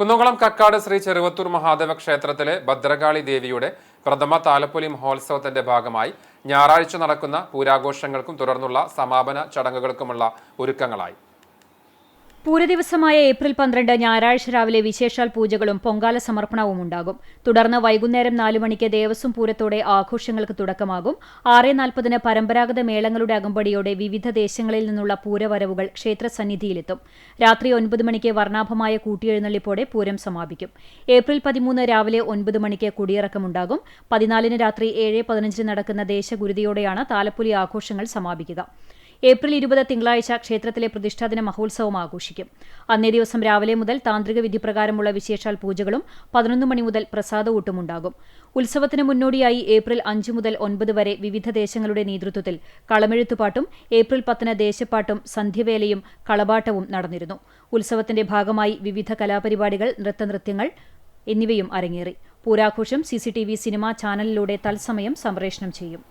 കുന്നംകുളം കക്കാട് ശ്രീ ചെറുവത്തൂർ മഹാദേവ ക്ഷേത്രത്തിലെ ഭദ്രകാളി ദേവിയുടെ പ്രഥമ താലപ്പൊലി മഹോത്സവത്തിന്റെ ഭാഗമായി ഞായറാഴ്ച നടക്കുന്ന പൂരാഘോഷങ്ങൾക്കും തുടർന്നുള്ള സമാപന ചടങ്ങുകൾക്കുമുള്ള ഒരുക്കങ്ങളായി. പൂരദിവസമായ ഏപ്രിൽ 12 ഞായറാഴ്ച രാവിലെ വിശേഷാൽ പൂജകളും പൊങ്കാല സമർപ്പണവും ഉണ്ടാകും. തുടർന്ന് വൈകുന്നേരം 4 മണിക്ക് ദേവസ്വം പൂരത്തോടെ ആഘോഷങ്ങൾക്ക് തുടക്കമാകും. 6:40 പരമ്പരാഗത മേളങ്ങളുടെ അകമ്പടിയോടെ വിവിധ ദേശങ്ങളിൽ നിന്നുള്ള പൂരവരവുകൾ ക്ഷേത്രസന്നിധിയിലെത്തും. രാത്രി 9 മണിക്ക് വർണ്ണാഭമായ കൂട്ടിയെഴുന്നള്ളിപ്പോടെ പൂരം സമാപിക്കും. ഏപ്രിൽ 13 രാവിലെ 9 മണിക്ക് കുടിയിറക്കമുണ്ടാകും. 14 രാത്രി 7:15 നടക്കുന്ന ദേശഗുരുതിയോടെയാണ് താലപ്പൊലി ആഘോഷങ്ങൾ സമാപിക്കുക. ഏപ്രിൽ 20 തിങ്കളാഴ്ച ക്ഷേത്രത്തിലെ പ്രതിഷ്ഠാദിന മഹോത്സവം ആഘോഷിക്കും. അന്നേ ദിവസം രാവിലെ മുതൽ താന്ത്രിക വിധിപ്രകാരമുള്ള വിശേഷാൽ പൂജകളും 11 മണി മുതൽ പ്രസാദഊട്ടും ഉണ്ടാകും. ഉത്സവത്തിന് മുന്നോടിയായി ഏപ്രിൽ 5 മുതൽ 9 വരെ വിവിധ ദേശങ്ങളുടെ നേതൃത്വത്തിൽ കളമെഴുത്തുപാട്ടും ഏപ്രിൽ 10 ദേശപ്പാട്ടും സന്ധ്യവേലയും കളപാട്ടവും നടന്നിരുന്നു. ഉത്സവത്തിന്റെ ഭാഗമായി വിവിധ കലാപരിപാടികൾ, നൃത്തനൃത്യങ്ങൾ എന്നിവയും അരങ്ങേറി. പൂരാഘോഷം CCTV സിനിമാ ചാനലിലൂടെ തത്സമയം സംപ്രേഷണം ചെയ്യും.